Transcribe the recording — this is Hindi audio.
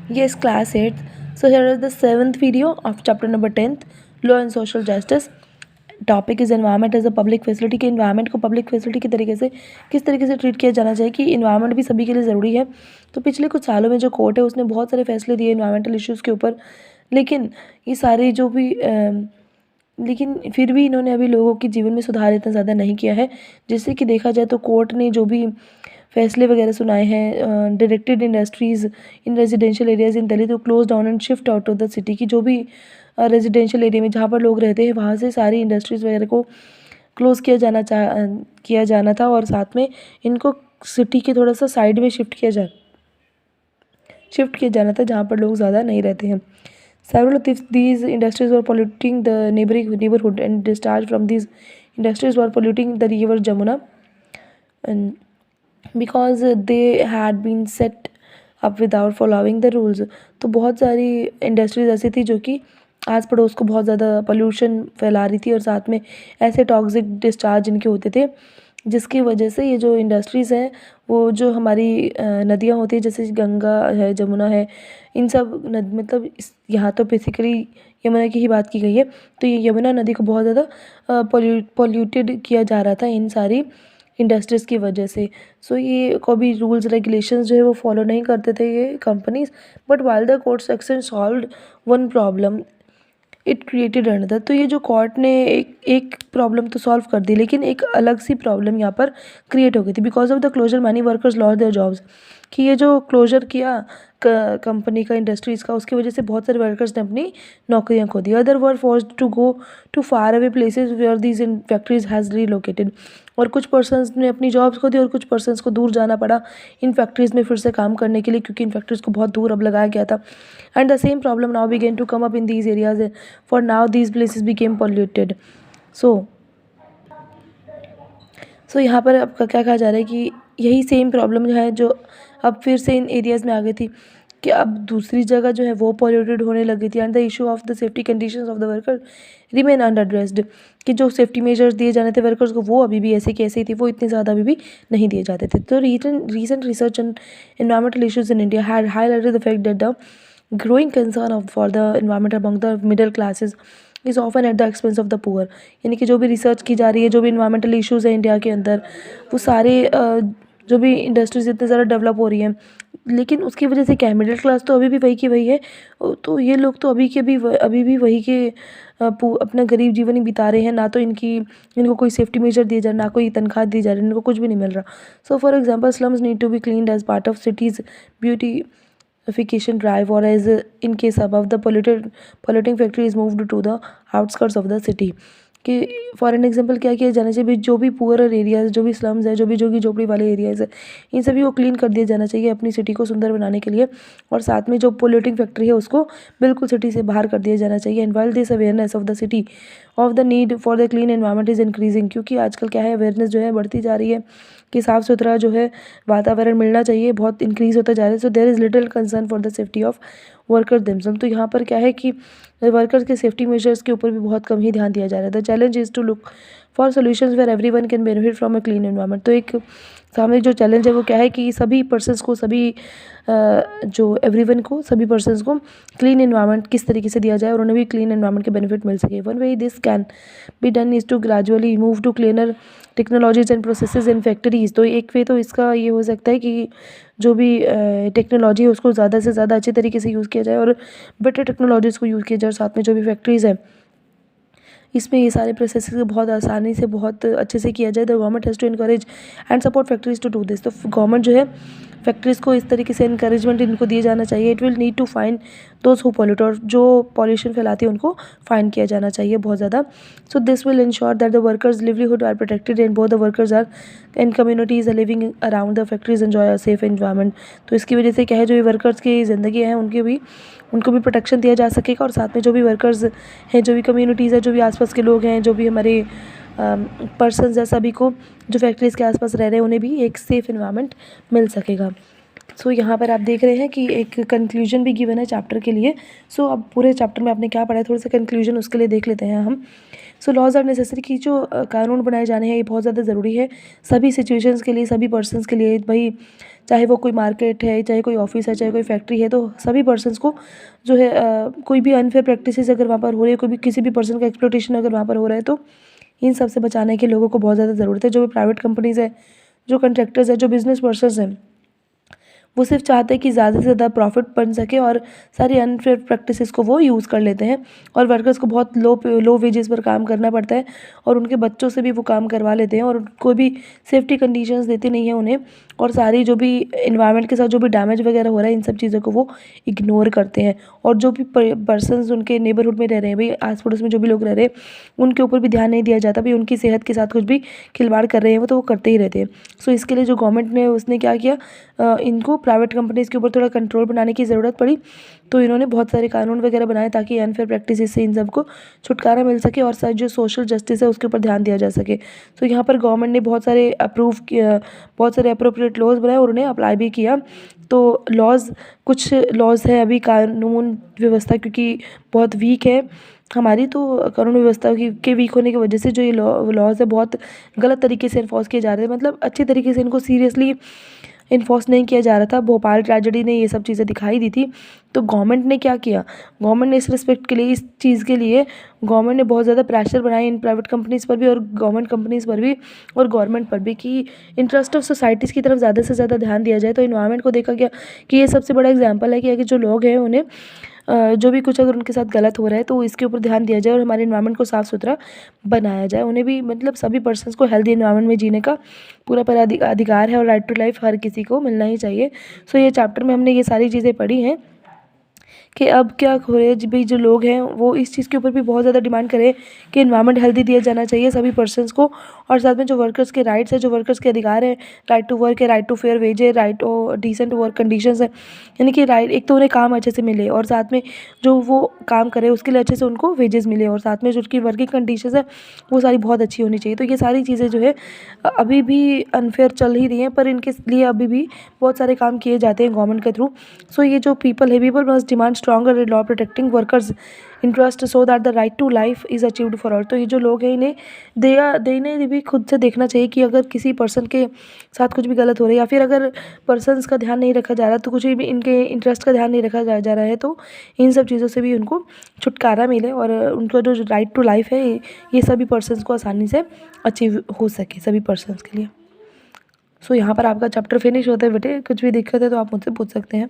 Yes, class 8th. So here is the 7th video of chapter number 10th, Law and Social Justice. Topic is environment as a public facility कि इन्वायरमेंट को पब्लिक फैसिलिटी के तरीके से किस तरीके से ट्रीट किया जाना चाहिए कि इन्वायरमेंट भी सभी के लिए ज़रूरी है। तो पिछले कुछ सालों में जो कोर्ट है उसने बहुत सारे फैसले दिए इन्वायरमेंटल इश्यूज़ के ऊपर, लेकिन ये सारे जो भी लेकिन फिर भी इन्होंने अभी लोगों के जीवन में सुधार इतना ज़्यादा नहीं किया है। जिससे कि देखा जाए तो कोर्ट ने जो भी फैसले वगैरह सुनाए हैं, directed industries in residential areas in Delhi to close down and shift out of the city की जो भी रेजिडेंशियल एरिया में जहाँ पर लोग रहते हैं वहाँ से सारी इंडस्ट्रीज़ वगैरह को क्लोज़ किया जाना था और साथ में इनको सिटी के थोड़ा सा साइड में शिफ्ट किया जाना था जहाँ पर लोग ज़्यादा नहीं रहते हैं। Several of these industries were polluting the neighborhood and discharge from these industries were polluting the river Jamuna, and because they had been set up without following the rules। तो बहुत सारी इंडस्ट्रीज ऐसी थी जो कि आस पड़ोस को बहुत ज़्यादा पोल्यूशन फैला रही थी और साथ में ऐसे टॉक्सिक डिस्चार्ज इनके होते थे जिसकी वजह से ये जो इंडस्ट्रीज़ हैं वो जो हमारी नदियाँ होती हैं जैसे गंगा है, जमुना है, इन सब मतलब यहाँ तो बेसिकली यमुना की ही बात की गई है। तो ये यमुना नदी को बहुत ज़्यादा पोल्यूटेड किया जा रहा था इन सारी इंडस्ट्रीज़ की वजह से। सो ये कोई भी रूल्स रेगुलेशंस जो है वो फॉलो नहीं करते थे ये companies. But while the court section solved one problem it created another. तो ये जो कोर्ट ने एक प्रॉब्लम तो सॉल्व कर दी लेकिन एक अलग सी प्रॉब्लम यहाँ पर क्रिएट हो गई थी। Because of the closure many workers lost their jobs कि ये जो क्लोजर किया कंपनी का, इंडस्ट्रीज़ का, उसकी वजह से बहुत सारे वर्कर्स ने अपनी नौकरियां खो दी। Other were forced to go to far away places where these in factories has relocated. और कुछ पर्सनस ने अपनी जॉब्स खो दी और कुछ पर्सनस को दूर जाना पड़ा इन फैक्ट्रीज़ में फिर से काम करने के लिए क्योंकि इन फैक्ट्रीज़ को बहुत दूर अब लगाया गया था। And the same problem now began to come up in these areas for now these places became polluted. So यहाँ पर अब क्या कहा जा रहा है कि यही सेम प्रॉब्लम जो है जो अब फिर से इन एरियाज़ में आ गई थी कि अब दूसरी जगह जो है वो पॉल्यूटेड होने लगी थी। And the issue of the safety conditions of the worker remain unaddressed कि जो सेफ्टी मेजर्स दिए जाने थे वर्कर्स को वो अभी भी ऐसे की ऐसे ही थी, वो इतने ज़्यादा अभी भी नहीं दिए जाते थे। तो recent research in environmental issues in India had highlighted the fact that the growing concern for the environment among the middle classes is often at the expense of the poor. यानी कि जो भी रिसर्च की जा रही है, जो भी इन्वायरमेंटल इश्यूज़ हैं इंडिया के अंदर, वो सारे जो भी इंडस्ट्रीज़ इतने ज़्यादा डेवलप हो रही हैं लेकिन उसकी वजह से क्या है, मिडिल क्लास तो अभी भी वही की वही है। तो ये लोग तो अभी भी वही के अपना गरीब जीवन ही बिता रहे हैं। ना तो इनको कोई सेफ्टी मेजर दिए जा रहा, ना कोई तनख्वाह दी जा रही, इनको कुछ भी नहीं मिल रहा। So for example slums need to be cleaned as part of cities beautification drive और as in case above the polluting factory is moved to the outskirts of the city। कि फॉर एन एग्जांपल क्या किया जाना चाहिए, जो भी पुअर एरियाज़, जो भी स्लम्स है, जो भी झोपड़ी वाले एरियाज़ है, इन सभी को क्लीन कर दिया जाना चाहिए अपनी सिटी को सुंदर बनाने के लिए। और साथ में जो पोल्यूटिंग फैक्ट्री है उसको बिल्कुल सिटी से बाहर कर दिया जाना चाहिए। And while this awareness of the city of the need for the clean environment is increasing, क्योंकि आजकल क्या है, अवेयरनेस जो है बढ़ती जा रही है कि साफ़ सुथरा जो है वातावरण मिलना चाहिए, बहुत इंक्रीज़ होता जा रहा है। So there is little concern for the safety of worker themselves. तो यहाँ पर क्या है कि वर्कर्स के सेफ्टी मेजर्स के ऊपर भी बहुत कम ही ध्यान दिया जा रहा है। The challenge is to look for solutions where everyone can benefit from a clean environment. तो एक सामने जो चैलेंज है वो क्या है कि सभी पर्सन्स को, सभी पर्सन्स को क्लीन एनवायरनमेंट किस तरीके से दिया जाए और उन्हें भी क्लीन एनवायरनमेंट के बेनिफिट मिल सके। One way this can be done is to gradually move to cleaner technologies and processes in factories. तो एक वे तो इसका ये हो सकता है कि जो भी टेक्नोलॉजी है उसको ज़्यादा से ज़्यादा अच्छे तरीके से यूज़ किया जाए और बेटर टेक्नोलॉजीज़ को यूज़ किया जाए। और साथ में जो भी फैक्ट्रीज़ हैं इसमें ये सारे प्रोसेस बहुत आसानी से बहुत अच्छे से किया जाए। The government has to encourage and support factories to do this. तो गवर्नमेंट जो है फैक्ट्रीज़ को इस तरीके से इनकरेजमेंट इनको दिया जाना चाहिए। It will need to fine those who pollute, और जो पॉल्यूशन फैलाती है उनको फाइन किया जाना चाहिए बहुत ज़्यादा। So this will ensure that the workers livelihood are protected and both the workers are and communities are living around the factories enjoy a safe environment. तो इसकी वजह से क्या है, जो ये वर्कर्स की ज़िंदगी है उनको भी प्रोटेक्शन दिया जा सकेगा और साथ में जो भी वर्कर्स हैं, जो भी कम्युनिटीज़ है, जो भी आसपास के लोग हैं, जो भी हमारे पर्सन्स है, सभी को जो फैक्ट्रीज़ के आसपास रह रहे हैं उन्हें भी एक सेफ़ एनवायरनमेंट मिल सकेगा। सो यहाँ पर आप देख रहे हैं कि एक कंक्लूजन भी गिवन है चैप्टर के लिए। सो अब पूरे चैप्टर में आपने क्या पढ़ा है, थोड़ा सा कंक्लूजन उसके लिए देख लेते हैं हम। सो लॉज आर नेसेसरी, कि जो कानून बनाए जाने हैं ये बहुत ज़्यादा ज़रूरी है सभी सिचुएशंस के लिए, सभी पर्सन्स के लिए। भाई चाहे वो कोई मार्केट है, चाहे कोई ऑफिस है, चाहे कोई फैक्ट्री है, तो सभी पर्सन्स को जो है कोई भी अनफेयर प्रैक्टिसेस अगर वहाँ पर हो रही है, कोई भी किसी भी पर्सन का एक्सप्लॉयटेशन अगर वहाँ पर हो रहा है, तो इन सब से बचाने के लोगों को बहुत ज़्यादा ज़रूरत है। जो भी प्राइवेट कंपनीज़ है, जो कंट्रैक्टर्स है, जो बिजनेस पर्सन्स हैं, वो सिर्फ चाहते हैं कि ज़्यादा से ज़्यादा प्रॉफिट बन सके और सारी अनफेयर प्रैक्टिसेस को वो यूज़ कर लेते हैं। और वर्कर्स को बहुत लो वेजेस पर काम करना पड़ता है और उनके बच्चों से भी वो काम करवा लेते हैं और कोई भी सेफ्टी कंडीशंस देते नहीं हैं उन्हें। और सारी जो भी इन्वायरमेंट के साथ जो भी डैमेज वगैरह हो रहा है, इन सब चीज़ों को वो इग्नोर करते हैं। और जो भी पर्सन्स उनके नेबरहुड में रह रहे हैं, भाई आस पड़ोस में जो भी लोग रह रहे हैं, उनके ऊपर भी ध्यान नहीं दिया जाता। भाई उनकी सेहत के साथ कुछ भी खिलवाड़ कर रहे हैं वो करते ही रहते हैं। सो इसके लिए जो गवर्नमेंट ने उसने क्या किया, इनको प्राइवेट कंपनीज़ के ऊपर थोड़ा कंट्रोल बनाने की ज़रूरत पड़ी। तो इन्होंने बहुत सारे कानून वगैरह बनाए ताकि अनफेयर प्रैक्टिसेस से इन सबको छुटकारा मिल सके और जो सोशल जस्टिस है उसके ऊपर ध्यान दिया जा सके। तो यहाँ पर गवर्नमेंट ने बहुत सारे बहुत सारे अप्रोप्रिएट लॉज बनाए और उन्हें अप्लाई भी किया। तो कुछ लॉज है अभी, कानून व्यवस्था क्योंकि बहुत वीक है हमारी, तो कानून व्यवस्था के वीक होने की वजह से जो ये लॉज है बहुत गलत तरीके से इन्फोर्स किए जा रहे हैं। मतलब अच्छे तरीके से इनको सीरियसली इन्फोर्स नहीं किया जा रहा था। भोपाल ट्रेजेडी ने ये सब चीज़ें दिखाई दी थी। तो गवर्नमेंट ने क्या किया, गवर्नमेंट ने इस रिस्पेक्ट के लिए, इस चीज़ के लिए गवर्नमेंट ने बहुत ज़्यादा प्रेशर बनाया इन प्राइवेट कंपनीज़ पर भी और गवर्नमेंट कंपनीज़ पर भी और गवर्नमेंट पर भी कि इंटरेस्ट ऑफ सोसाइटीज़ की तरफ ज़्यादा से ज़्यादा ध्यान दिया जाए। तो इन्वायरमेंट को देखा गया कि ये सबसे बड़ा एग्जाम्पल है कि अगर जो लोग हैं उन्हें जो भी कुछ अगर उनके साथ गलत हो रहा है तो इसके ऊपर ध्यान दिया जाए और हमारे इन्वायरमेंट को साफ़ सुथरा बनाया जाए। उन्हें भी मतलब सभी पर्सन्स को हेल्दी इन्वायरमेंट में जीने का पूरा अधिकार है और राइट टू लाइफ हर किसी को मिलना ही चाहिए। सो ये चैप्टर में हमने ये सारी चीज़ें पढ़ी हैं कि अब क्या हो रहा है भाई, जो लोग हैं वो इस चीज़ के ऊपर भी बहुत ज़्यादा डिमांड करें कि इन्वायरमेंट हेल्दी दिया जाना चाहिए सभी पर्सन्स को। और साथ में जो वर्कर्स के राइट्स है, जो वर्कर्स के अधिकार है, राइट टू वर्क है, राइट टू फेयर वेज है, right to decent work conditions है, यानी कि राइट एक तो उन्हें काम अच्छे से मिले और साथ में जो वो काम करे उसके लिए अच्छे से उनको वेजेस मिले और साथ में जो उनकी वर्किंग कंडीशंस है वो सारी बहुत अच्छी होनी चाहिए। तो ये सारी चीज़ें जो है अभी भी अनफेयर चल ही रही हैं, पर इनके लिए अभी भी बहुत सारे काम किए जाते हैं गवर्नमेंट के थ्रू। सो ये जो people must demand stronger law protecting workers interest so that the right to life is achieved for all. तो ये जो लोग हैं इन्हें भी खुद से देखना चाहिए कि अगर किसी पर्सन के साथ कुछ भी गलत हो रहा है या फिर अगर पर्सन्स का ध्यान नहीं रखा जा रहा, तो कुछ भी इनके इंटरेस्ट का ध्यान नहीं रखा जा रहा है, तो इन सब चीज़ों से भी उनको छुटकारा मिले और उनका जो राइट टू लाइफ है ये सभी पर्सन्स को आसानी से अचीव हो सके सभी पर्सन्स के लिए। सो यहाँ पर आपका चैप्टर फिनिश होता है बेटे। कुछ भी दिक्कत है तो आप मुझसे पूछ सकते हैं।